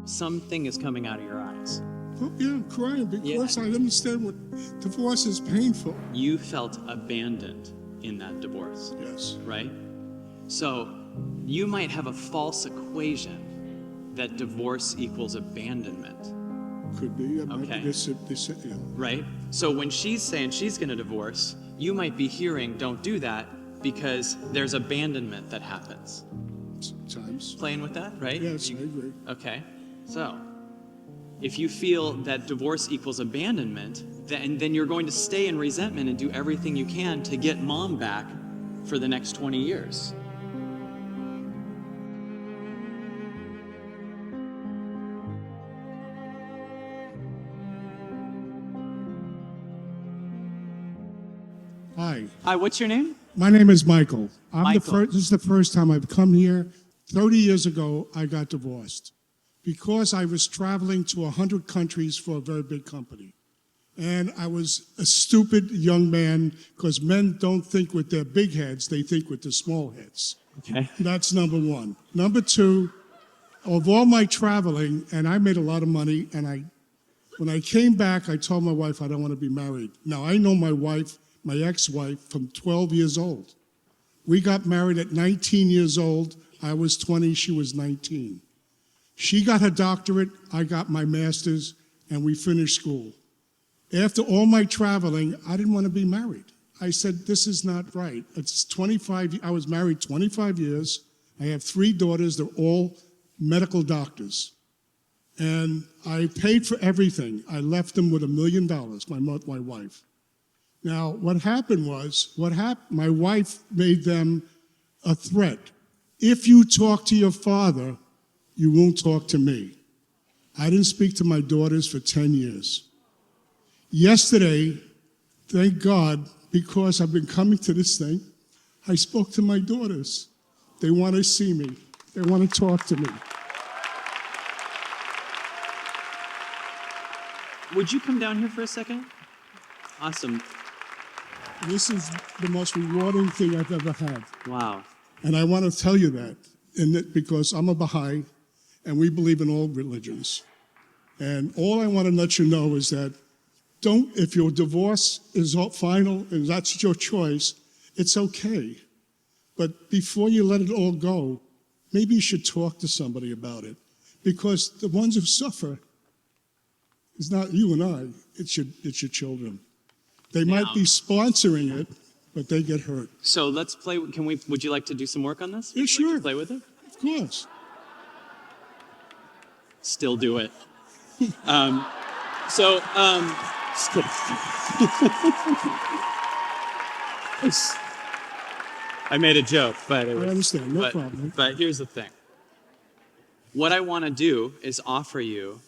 something is coming out of your eyes. Oh, yeah, I'm crying because I understand what divorce is painful. You felt abandoned in that divorce. Yes. Right? So you might have a false equation that divorce equals abandonment. Could be. Okay. Yeah. Right? So when she's saying she's going to divorce, you might be hearing, don't do that, because there's abandonment that happens. Sometimes. Playing with that, right? Yes, I agree. Okay. So if you feel that divorce equals abandonment, then you're going to stay in resentment and do everything you can to get mom back for the next 20 years. Hi. Hi, what's your name? My name is Michael. Michael. This is the first time I've come here. 30 years ago, I got divorced because I was traveling to 100 countries for a very big company. And I was a stupid young man because men don't think with their big heads, they think with their small heads. Okay. That's number one. Number two, of all my traveling, and I made a lot of money, and when I came back, I told my wife I don't want to be married. Now, I know my wife, my ex-wife, from 12 years old. We got married at 19 years old. I was 20, she was 19. She got her doctorate, I got my master's, and we finished school. After all my traveling, I didn't want to be married. I said, this is not right. I was married 25 years. I have 3 daughters. They're all medical doctors. And I paid for everything. I left them with $1 million, my wife. Now, what happened was, my wife made them a threat. If you talk to your father, you won't talk to me. I didn't speak to my daughters for 10 years. Yesterday, thank God, because I've been coming to this thing, I spoke to my daughters. They want to see me. They want to talk to me. Would you come down here for a second? Awesome. This is the most rewarding thing I've ever had. Wow. And I want to tell you that, because I'm a Baha'i, and we believe in all religions. And all I want to let you know is that if your divorce is final and that's your choice, it's okay. But before you let it all go, maybe you should talk to somebody about it. Because the ones who suffer is not you and I, it's your children. They might be sponsoring it, but they get hurt. So let's play. Would you like to do some work on this? Yeah, sure. Like to play with it? Of course. Still do it. I made a joke, but I understand, no problem. But here's the thing. What I want to do is offer you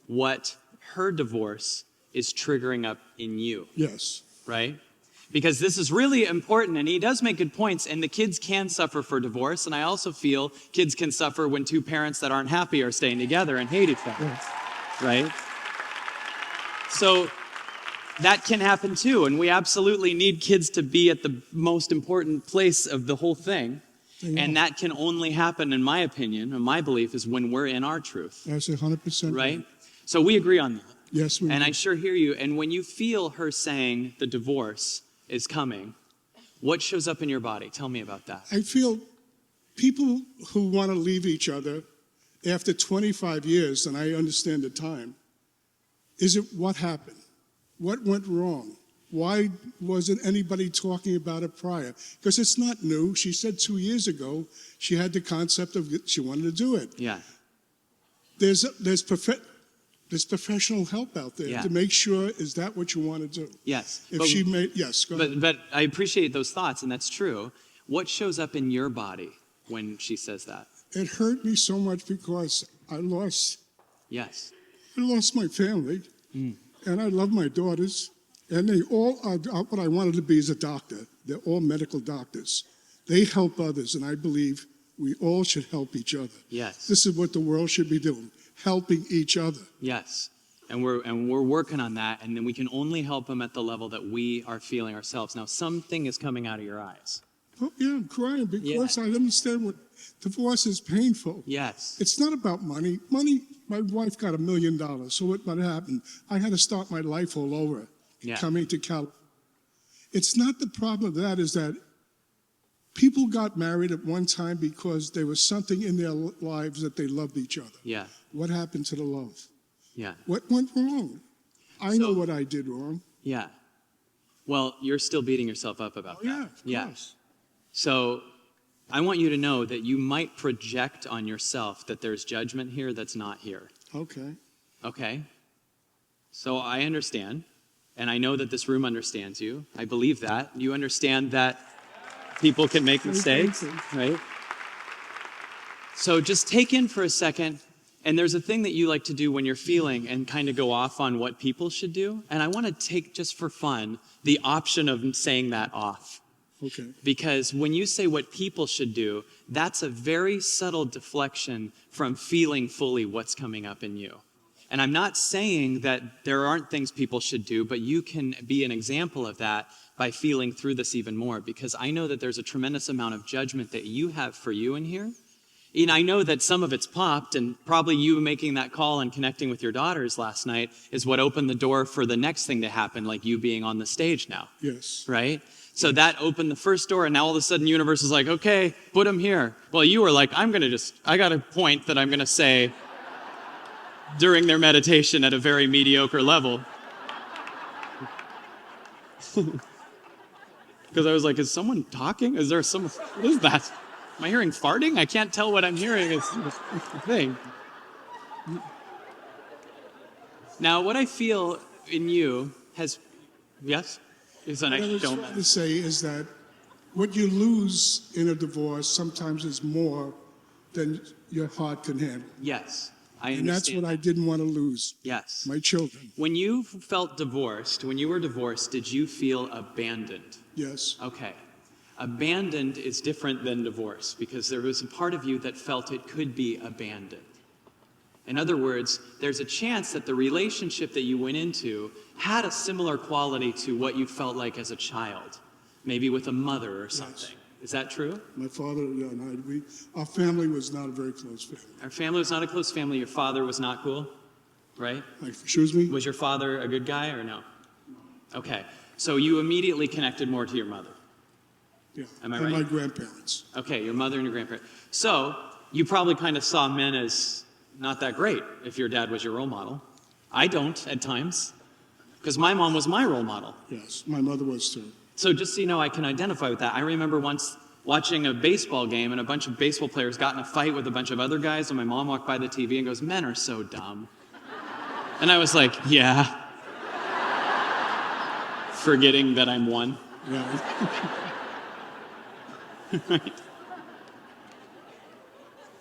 what her divorce is triggering up in you. Yes. Right? Because this is really important, and he does make good points, and the kids can suffer for divorce, and I also feel kids can suffer when 2 parents that aren't happy are staying together and hate each other. Yes. Right? So that can happen too, and we absolutely need kids to be at the most important place of the whole thing. And that can only happen, in my opinion, and my belief, is when we're in our truth. That's 100% right. So we agree on that. Yes, we do. And I sure hear you. And when you feel her saying the divorce is coming, what shows up in your body? Tell me about that. I feel people who want to leave each other after 25 years, and I understand the time, what happened? What went wrong? Why wasn't anybody talking about it prior? Because it's not new. She said 2 years ago she had the concept of she wanted to do it. Yeah. There's professional help out there to make sure, is that what you want to do? Yes. Yes, go ahead. But I appreciate those thoughts, and that's true. What shows up in your body when she says that? It hurt me so much because I lost my family, and I love my daughters, and they all are what I wanted to be as a doctor. They're all medical doctors. They help others, and I believe we all should help each other. Yes. This is what the world should be doing, helping each other. Yes. And we're working on that, and then we can only help them at the level that we are feeling ourselves. Now, something is coming out of your eyes. Oh, yeah, I'm crying because I understand what divorce is painful. Yes. It's not about money. Money, my wife got $1 million. So what happened? I had to start my life all over Yeah. coming to California. It's not the problem of that, is that people got married at one time because there was something in their lives that they loved each other. Yeah. What happened to the love? Yeah. What went wrong? I know what I did wrong. Yeah. Well, you're still beating yourself up about that. Yeah, of course. So I want you to know that you might project on yourself that there's judgment here that's not here. Okay. Okay? So I understand, and I know that this room understands you. I believe that. You understand that people can make mistakes, right? So just take in for a second, and there's a thing that you like to do when you're feeling and kind of go off on what people should do. And I want to take, just for fun, the option of saying that off. Okay. Because when you say what people should do, that's a very subtle deflection from feeling fully what's coming up in you. And I'm not saying that there aren't things people should do, but you can be an example of that by feeling through this even more. Because I know that there's a tremendous amount of judgment that you have for you in here. And I know that some of it's popped, and probably you making that call and connecting with your daughters last night is what opened the door for the next thing to happen, like you being on the stage now. Yes. Right? So that opened the first door, and now all of a sudden the universe is like, okay, put him here. Well, you were like, I got a point that I'm going to say during their meditation at a very mediocre level. Because I was like, is someone talking? Is there some, what is that? Am I hearing farting? I can't tell what I'm hearing. It's the thing. Now, what I feel in you has, yes? Is that What I was don't. trying to say is that what you lose in a divorce sometimes is more than your heart can handle. Yes, I understand. And that's what I didn't want to lose. Yes. My children. When you felt divorced, when you were divorced, did you feel abandoned? Yes. Okay. Abandoned is different than divorce because there was a part of you that felt it could be abandoned. In other words, there's a chance that the relationship that you went into had a similar quality to what you felt like as a child, maybe with a mother or something. Yes. Is that true? My father, yeah, and our family was not a very close family. Our family was not a close family. Your father was not cool, right? Excuse me? Was your father a good guy or no? Okay. So you immediately connected more to your mother. Yeah. Am I and right? my grandparents. Okay, your mother and your grandparents. So you probably kind of saw men as not that great if your dad was your role model. I don't at times, because my mom was my role model. Yes, my mother was too. So just so you know, I can identify with that. I remember once watching a baseball game and a bunch of baseball players got in a fight with a bunch of other guys, and my mom walked by the TV and goes, "Men are so dumb." And I was like, yeah. Forgetting that I'm one. Yeah. Right.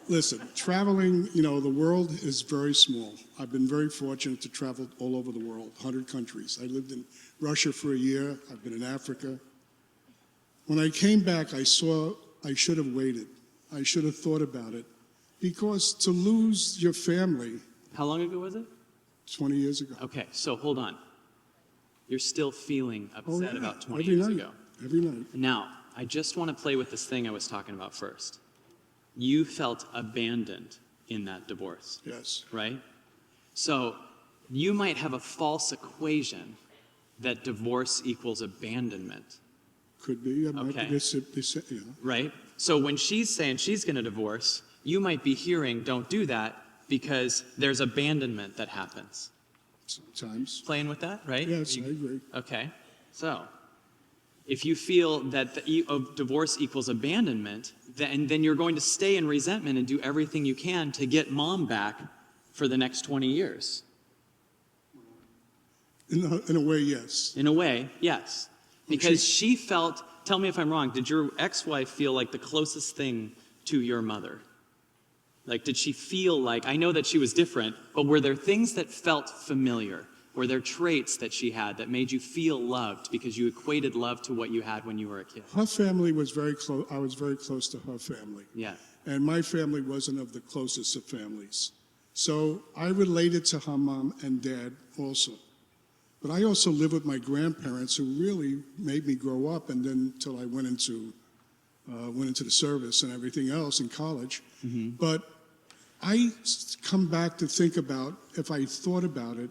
Listen, traveling, the world is very small. I've been very fortunate to travel all over the world, 100 countries. I lived in Russia for a year. I've been in Africa. When I came back, I saw I should have waited. I should have thought about it. Because to lose your family... How long ago was it? 20 years ago. Okay, so hold on. You're still feeling upset about 20 every years night. ago. Every night. Now, I just want to play with this thing I was talking about first. You felt abandoned in that divorce. Yes. Right? So you might have a false equation that divorce equals abandonment. Could be. Okay. Yeah. Right? So when she's saying she's going to divorce, you might be hearing, don't do that, because there's abandonment that happens. Sometimes. Playing with that, right? Yes, I agree. Okay. So if you feel that divorce equals abandonment, then you're going to stay in resentment and do everything you can to get mom back for the next 20 years. In a way, yes. In a way, yes. Because she felt, tell me if I'm wrong, did your ex-wife feel like the closest thing to your mother? Like, did she feel like, I know that she was different, but were there things that felt familiar? Were there traits that she had that made you feel loved because you equated love to what you had when you were a kid? Her family was very close. I was very close to her family. Yeah. And my family wasn't of the closest of families. So I related to her mom and dad also. But I also lived with my grandparents who really made me grow up, and then until I went into went into the service and everything else in college. But I come back to think about, if I thought about it,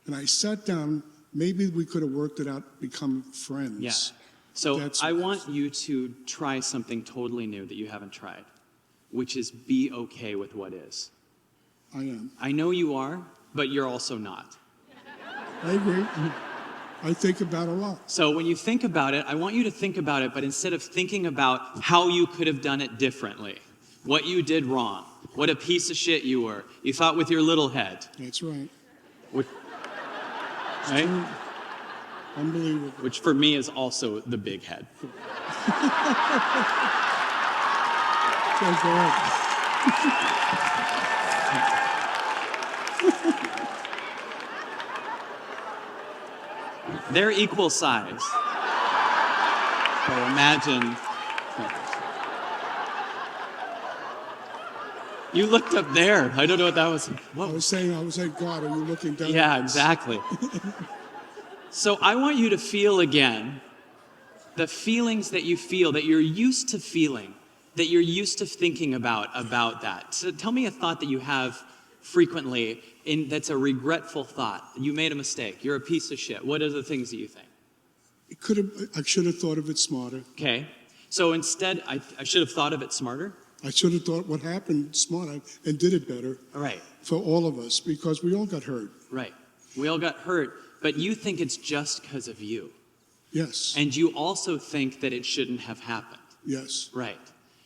and I sat down, maybe we could have worked it out, become friends. Yeah. So That's- I want you to try something totally new that you haven't tried, which is be okay with what is. I am. I know you are, but you're also not. I agree. I think about a lot. So when you think about it, I want you to think about it, but instead of thinking about how you could have done it differently, what you did wrong, what a piece of shit you were, you thought with your little head. That's right. Right? Unbelievable. Which for me is also the big head. Thank God. They're equal size. So imagine. You looked up there. I don't know what that was. I was saying, God, are you looking down? Yeah, exactly. So I want you to feel again the feelings that you feel, that you're used to feeling, that you're used to thinking about that. So tell me a thought that you have frequently that's a regretful thought. You made a mistake. You're a piece of shit. What are the things that you think? I should have thought of it smarter. Okay. So instead, I should have thought of it smarter. I should have thought what happened smarter and did it better. All right. For all of us, because we all got hurt. Right. We all got hurt, but you think it's just because of you. Yes. And you also think that it shouldn't have happened. Yes. Right.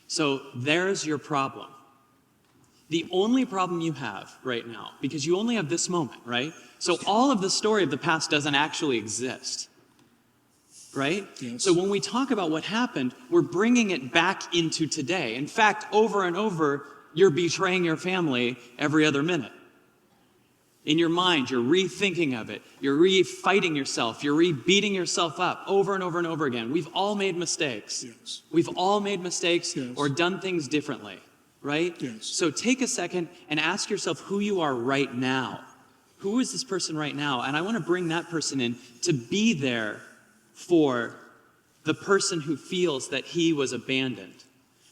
So there's your problem. The only problem you have right now, because you only have this moment, right? So all of the story of the past doesn't actually exist. Right? Yes. So when we talk about what happened, we're bringing it back into today. In fact, over and over, you're betraying your family every other minute. In your mind, you're rethinking of it. You're re-fighting yourself. You're re-beating yourself up over and over and over again. We've all made mistakes. Yes. We've all made mistakes Yes. or done things differently. Right? Yes. So take a second and ask yourself who you are right now. Who is this person right now? And I want to bring that person in to be there for the person who feels that he was abandoned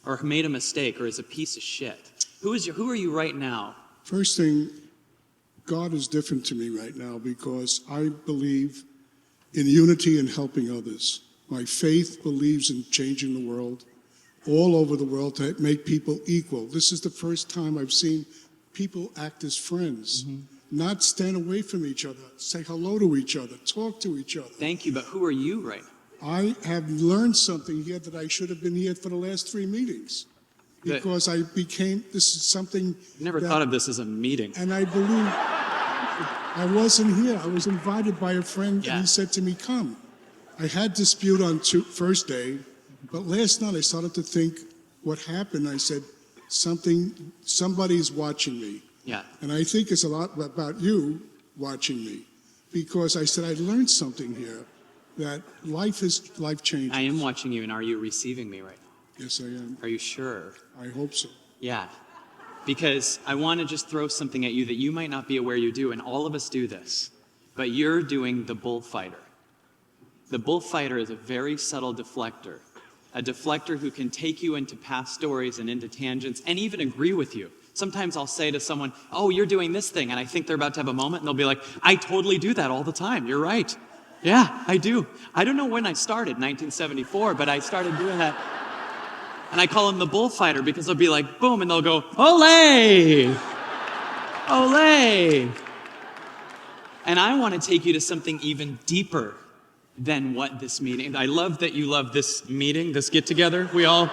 or made a mistake or is a piece of shit. Who are you right now? First thing, God is different to me right now because I believe in unity and helping others. My faith believes in changing the world, all over the world, to make people equal. This is the first time I've seen people act as friends, not stand away from each other, say hello to each other, talk to each other. Thank you, but who are you right now? I have learned something here that I should have been here for the last 3 meetings because this is something. I never thought of this as a meeting. And I believe I wasn't here. I was invited by a friend Yeah. and he said to me, come. I had dispute on first day, but last night I started to think what happened. I said, somebody's watching me. Yeah. And I think it's a lot about you watching me because I said I learned something here that life is life-changing. I am watching you, and are you receiving me right now? Yes, I am. Are you sure? I hope so. Yeah. Because I want to just throw something at you that you might not be aware you do, and all of us do this. But you're doing the bullfighter. The bullfighter is a very subtle deflector. A deflector who can take you into past stories and into tangents and even agree with you. Sometimes I'll say to someone, oh, you're doing this thing, and I think they're about to have a moment, and they'll be like, I totally do that all the time. You're right. Yeah, I do. I don't know when I started, 1974, but I started doing that. And I call him the bullfighter because they'll be like, boom, and they'll go, ole! Ole! And I want to take you to something even deeper than what this meeting. I love that you love this meeting, this get-together. We all...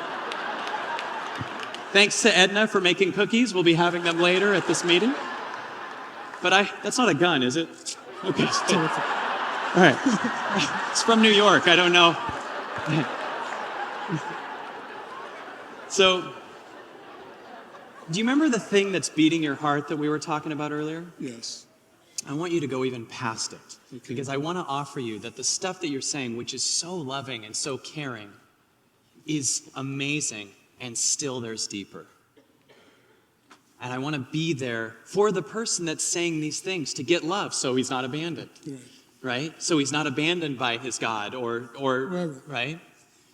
Thanks to Edna for making cookies. We'll be having them later at this meeting. But that's not a gun, is it? Okay. All right. It's from New York. I don't know. So, do you remember the thing that's beating your heart that we were talking about earlier? Yes. I want you to go even past it. Because I want to offer you that the stuff that you're saying, which is so loving and so caring, is amazing. And still there's deeper. And I want to be there for the person that's saying these things to get love so he's not abandoned. Right? So he's not abandoned by his God or Whoever. right?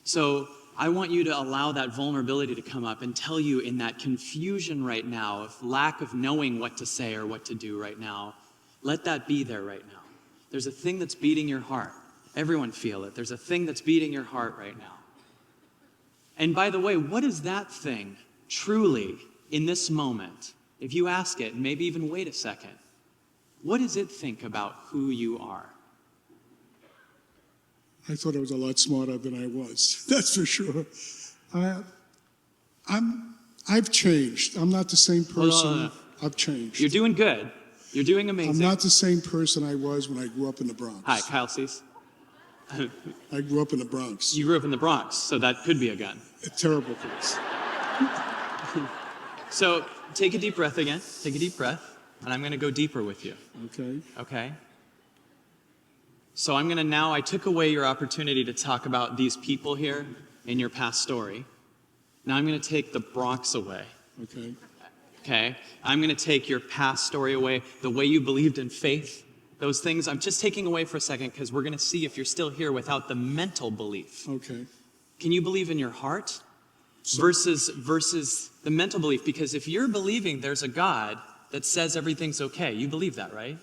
So I want you to allow that vulnerability to come up and tell you in that confusion right now of lack of knowing what to say or what to do right now, let that be there right now. There's a thing that's beating your heart. Everyone feel it. There's a thing that's beating your heart right now. And by the way, what is that thing truly in this moment? If you ask it, maybe even wait a second, what does it think about who you are? I thought I was a lot smarter than I was. That's for sure. I've changed. I'm not the same person. Hold on. I've changed. You're doing good. You're doing amazing. I'm not the same person I was when I grew up in the Bronx. Hi, Kyle Cease. I grew up in the Bronx. You grew up in the Bronx, so that could be a gun. A terrible place. So take a deep breath again. Take a deep breath, and I'm going to go deeper with you. Okay. Okay? So I took away your opportunity to talk about these people here in your past story. Now I'm going to take the Bronx away. Okay. Okay? I'm going to take your past story away, the way you believed in faith, those things. I'm just taking away for a second because we're going to see if you're still here without the mental belief. Okay. Can you believe in your heart versus the mental belief? Because if you're believing there's a God that says everything's okay, you believe that, right?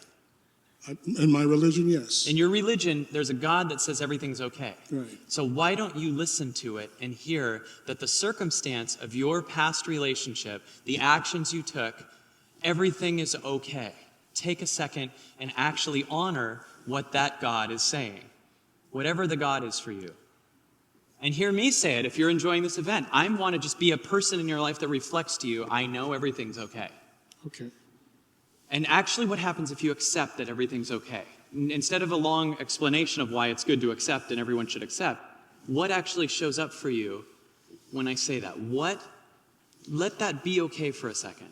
In my religion, yes. In your religion, there's a God that says everything's okay. Right. So why don't you listen to it and hear that the circumstance of your past relationship, the actions you took, everything is okay. Take a second and actually honor what that God is saying, whatever the God is for you. And hear me say it if you're enjoying this event. I want to just be a person in your life that reflects to you, I know everything's okay. Okay. And actually what happens if you accept that everything's okay? Instead of a long explanation of why it's good to accept and everyone should accept, what actually shows up for you when I say that? Let that be okay for a second.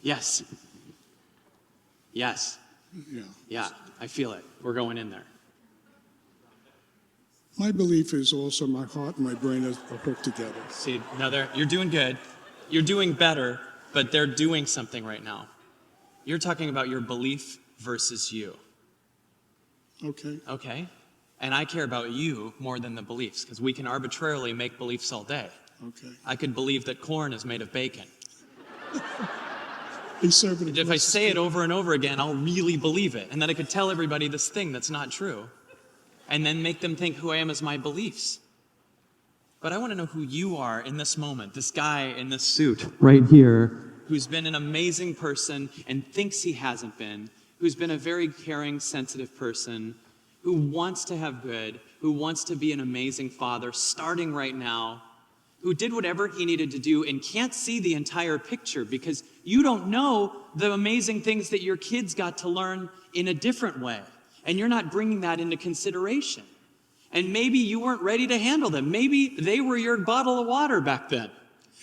Yes. Yes. Yeah. Yeah, I feel it. We're going in there. My belief is also my heart and my brain are hooked together. See, you're doing good. You're doing better, but they're doing something right now. You're talking about your belief versus you. Okay. Okay? And I care about you more than the beliefs, because we can arbitrarily make beliefs all day. Okay. I could believe that corn is made of bacon. If I say it over and over again, I'll really believe it. And then I could tell everybody this thing that's not true. And then make them think who I am is my beliefs. But I want to know who you are in this moment. This guy in this suit right here, who's been an amazing person and thinks he hasn't been, who's been a very caring, sensitive person, who wants to have good, who wants to be an amazing father, starting right now, who did whatever he needed to do and can't see the entire picture because you don't know the amazing things that your kids got to learn in a different way. And you're not bringing that into consideration. And maybe you weren't ready to handle them. Maybe they were your bottle of water back then.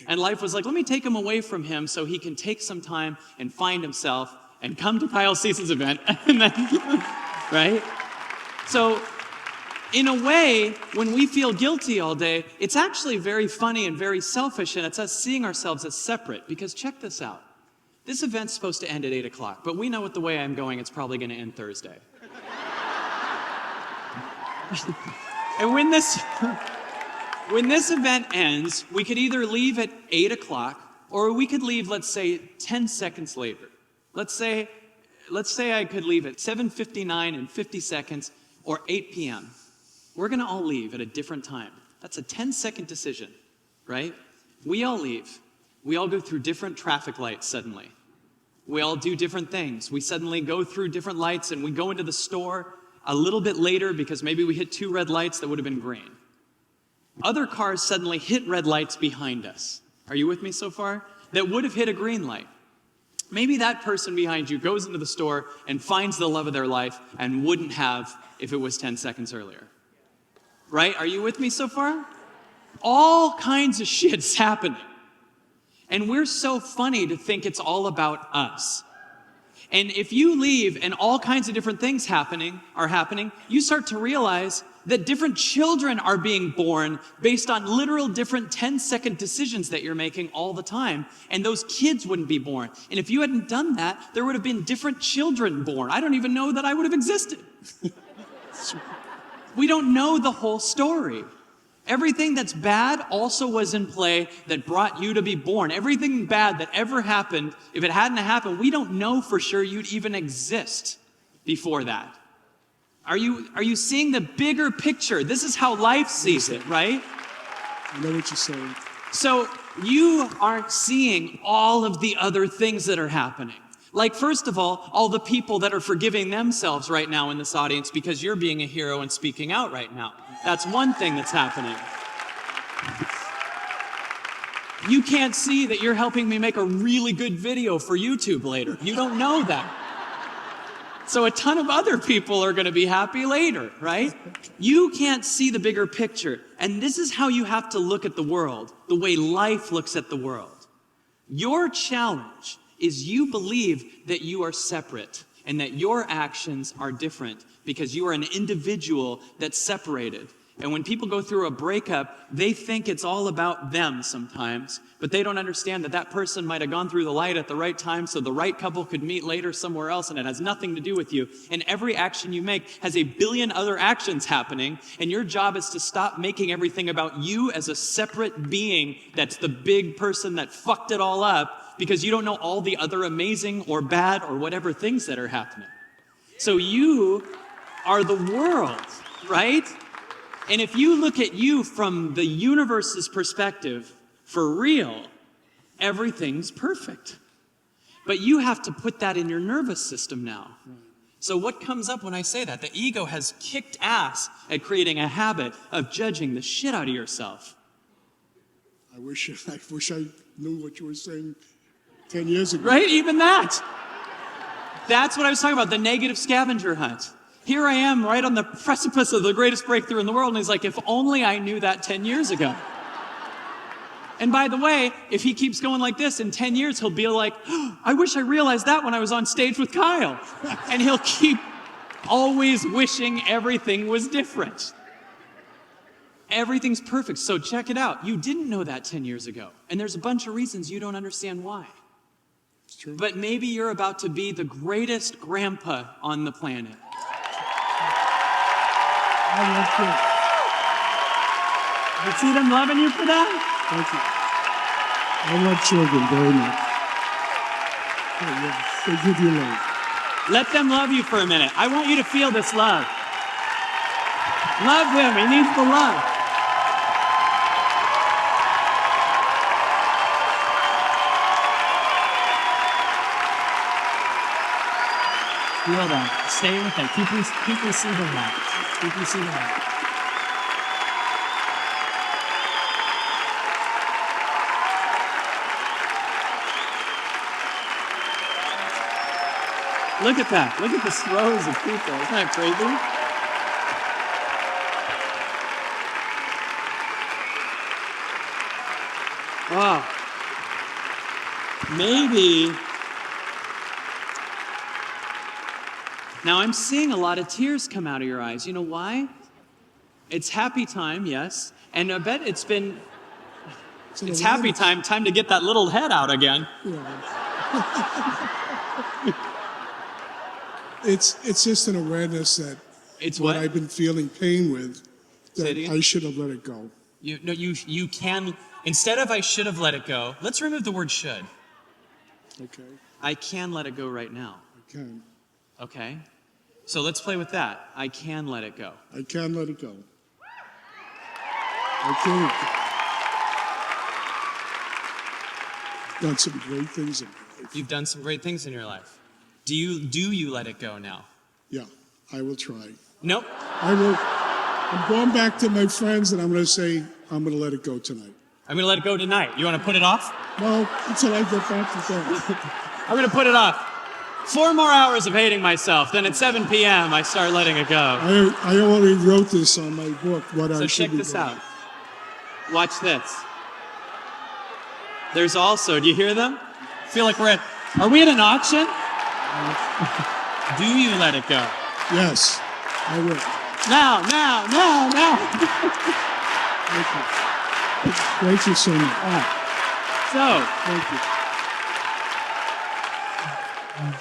And life was like, let me take him away from him so he can take some time and find himself and come to Kyle Cease's event. And then, right? So, in a way, when we feel guilty all day, it's actually very funny and very selfish, and it's us seeing ourselves as separate. Because check this out. This event's supposed to end at 8 o'clock, but we know with the way I'm going, it's probably going to end Thursday. And when this event ends, we could either leave at 8 o'clock, or we could leave, let's say, 10 seconds later. Let's say I could leave at 7:59 and 50 seconds, or 8 p.m. We're going to all leave at a different time. That's a 10-second decision, right? We all leave. We all go through different traffic lights suddenly. We all do different things. We suddenly go through different lights, and we go into the store a little bit later because maybe we hit 2 red lights that would have been green. Other cars suddenly hit red lights behind us. Are you with me so far? That would have hit a green light. Maybe that person behind you goes into the store and finds the love of their life and wouldn't have if it was 10 seconds earlier. Right? Are you with me so far? All kinds of shit's happening. And we're so funny to think it's all about us. And if you leave and all kinds of different things are happening, you start to realize that different children are being born based on literal different 10-second decisions that you're making all the time. And those kids wouldn't be born. And if you hadn't done that, there would have been different children born. I don't even know that I would have existed. We don't know the whole story. Everything that's bad also was in play that brought you to be born. Everything bad that ever happened, if it hadn't happened, we don't know for sure you'd even exist before that. Are you seeing the bigger picture? This is how life sees it, right? I know what you're saying. So you aren't seeing all of the other things that are happening. Like, first of all the people that are forgiving themselves right now in this audience because you're being a hero and speaking out right now. That's one thing that's happening. You can't see that you're helping me make a really good video for YouTube later. You don't know that. So a ton of other people are going to be happy later, right? You can't see the bigger picture. And this is how you have to look at the world, the way life looks at the world. Your challenge is you believe that you are separate and that your actions are different because you are an individual that's separated. And when people go through a breakup, they think it's all about them sometimes, but they don't understand that that person might have gone through the light at the right time so the right couple could meet later somewhere else, and it has nothing to do with you. And every action you make has a billion other actions happening, and your job is to stop making everything about you as a separate being that's the big person that fucked it all up, because you don't know all the other amazing or bad or whatever things that are happening. So you are the world, right? And if you look at you from the universe's perspective, for real, everything's perfect. But you have to put that in your nervous system now. So what comes up when I say that? The ego has kicked ass at creating a habit of judging the shit out of yourself. I wish I knew what you were saying 10 years ago. Right? Even that. That's what I was talking about, the negative scavenger hunt. Here I am right on the precipice of the greatest breakthrough in the world, and he's like, if only I knew that 10 years ago. And by the way, if he keeps going like this, in 10 years, he'll be like, oh, I wish I realized that when I was on stage with Kyle. And he'll keep always wishing everything was different. Everything's perfect. So check it out. You didn't know that 10 years ago. And there's a bunch of reasons you don't understand why. It's true. But maybe you're about to be the greatest grandpa on the planet. I love you. You see them loving you for that? Thank you. I love children very much. Oh, yeah. They give you love. Let them love you for a minute. I want you to feel this love. Love him. He needs the love. Feel that. Stay with it. Keep receiving that. Keep receiving that. Look at that. Look at the rows of people. Isn't that crazy? Wow. Maybe. Now I'm seeing a lot of tears come out of your eyes. You know why? It's happy time, yes. And I bet it's happy time to get that little head out again. Yeah. It's just an awareness that It's what what? I've been feeling pain with, Say that it again? I should have let it go. You can, instead of I should have let it go, let's remove the word should. Okay? I can let it go right now. I can. Okay? So let's play with that. I can let it go. I can let it go. I can. Done some great things in my life. You've done some great things in your life. Do you let it go now? Yeah, I will try. Nope. I will. I'm going back to my friends and I'm going to say, I'm going to let it go tonight. I'm gonna let it go tonight. You wanna put it off? No, until I get back to them. I'm gonna put it off. 4 more hours of hating myself. Then at 7 p.m. I start letting it go. I already wrote this on my book, what I So should check be this doing. out. Watch this. There's also, do you hear them? Feel like are we at an auction? Do you let it go? Yes, I will. Now. Thank you. Thank you so much. So, Thank you.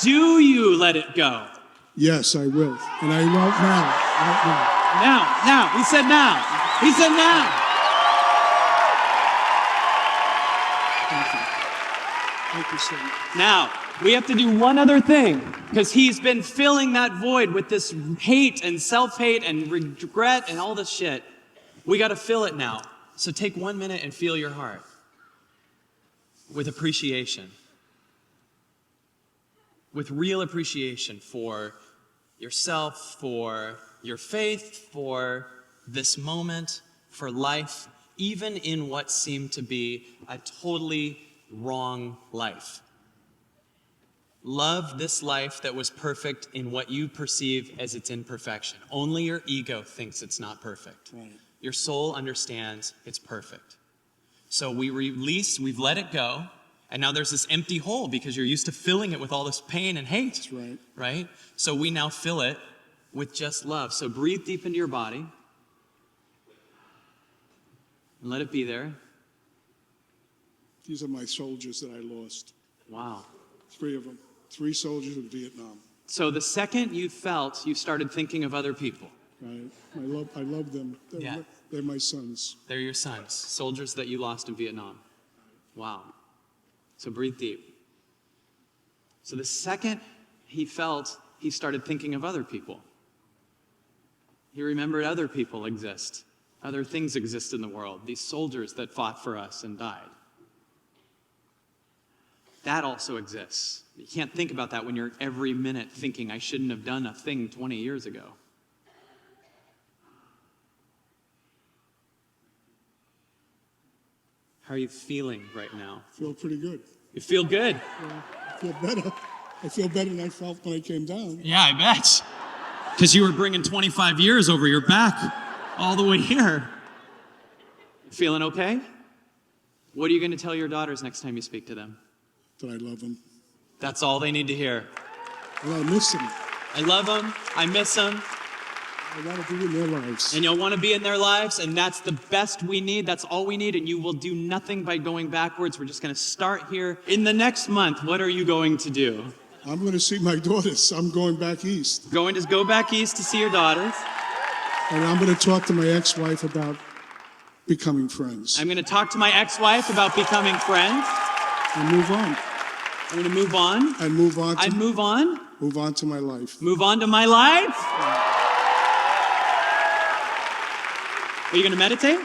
do you let it go? Yes, I will. And I won't now. Right now. Now. He said now. He said now. Thank you. Thank you so much. Now, we have to do one other thing, because he's been filling that void with this hate and self-hate and regret and all this shit. We got to fill it now. So take 1 minute and feel your heart with appreciation. With real appreciation for yourself, for your faith, for this moment, for life, even in what seemed to be a totally wrong life. Love this life that was perfect in what you perceive as its imperfection. Only your ego thinks it's not perfect. Right. Your soul understands it's perfect. So we've let it go, and now there's this empty hole because you're used to filling it with all this pain and hate. That's right. Right? So we now fill it with just love. So breathe deep into your body and let it be there. These are my soldiers that I lost. Wow. 3 of them. 3 soldiers in Vietnam. So the second you felt, you started thinking of other people. Right. I love them. They're my sons. They're your sons, soldiers that you lost in Vietnam. Wow. So breathe deep. So the second he felt, he started thinking of other people. He remembered other people exist. Other things exist in the world. These soldiers that fought for us and died. That also exists. You can't think about that when you're every minute thinking, I shouldn't have done a thing 20 years ago. How are you feeling right now? I feel pretty good. You feel good? Yeah, I feel better. I feel better than I felt when I came down. Yeah, I bet. Because you were bringing 25 years over your back all the way here. Feeling okay? What are you going to tell your daughters next time you speak to them? That I love them. That's all they need to hear. And I miss them. I love them. I miss them. I want to be in their lives. And you'll want to be in their lives, and that's the best we need. That's all we need, and you will do nothing by going backwards. We're just going to start here. In the next month, what are you going to do? I'm going to see my daughters. I'm going back east. Going to go back east to see your daughters. And I'm going to talk to my ex-wife about becoming friends. I'm going to talk to my ex-wife about becoming friends. And move on. I'm going to move on. And move on. I'd move on. Move on to my life. Move on to my life. Are you going to meditate?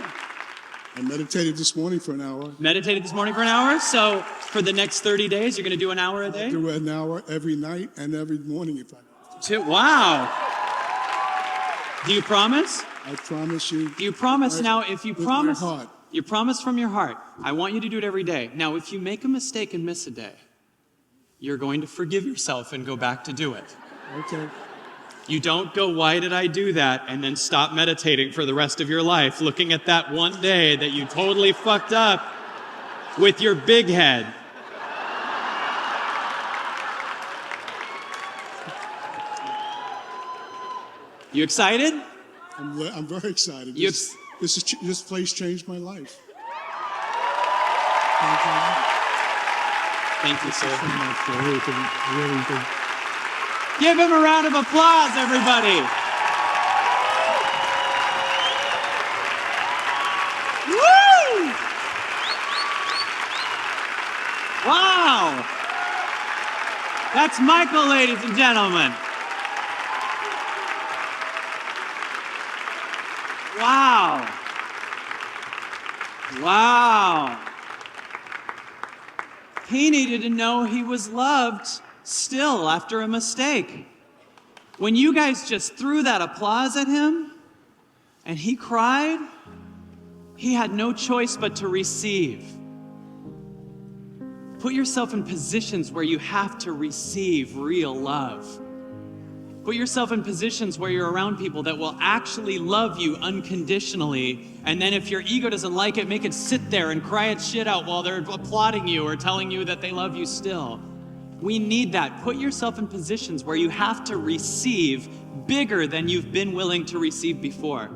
I meditated this morning for an hour. Meditated this morning for an hour. So for the next 30 days, you're going to do an hour a day? I do an hour every night and every morning if I have to. Wow. Do you promise? I promise you. Do you promise now, if you with promise, my heart. you promise from your heart, I want you to do it every day. Now, if you make a mistake and miss a day, you're going to forgive yourself and go back to do it. Okay. You don't go, why did I do that? And then stop meditating for the rest of your life, looking at that one day that you totally fucked up with your big head. You excited? I'm very excited. You This place changed my life. Thank you, sir. So much for everything. Really good. Give him a round of applause, everybody. Woo! Wow! That's Michael, ladies and gentlemen. Wow. Wow. He needed to know he was loved still after a mistake. When you guys just threw that applause at him and he cried, he had no choice but to receive. Put yourself in positions where you have to receive real love. Put yourself in positions where you're around people that will actually love you unconditionally. And then if your ego doesn't like it, make it sit there and cry its shit out while they're applauding you or telling you that they love you still. We need that. Put yourself in positions where you have to receive bigger than you've been willing to receive before.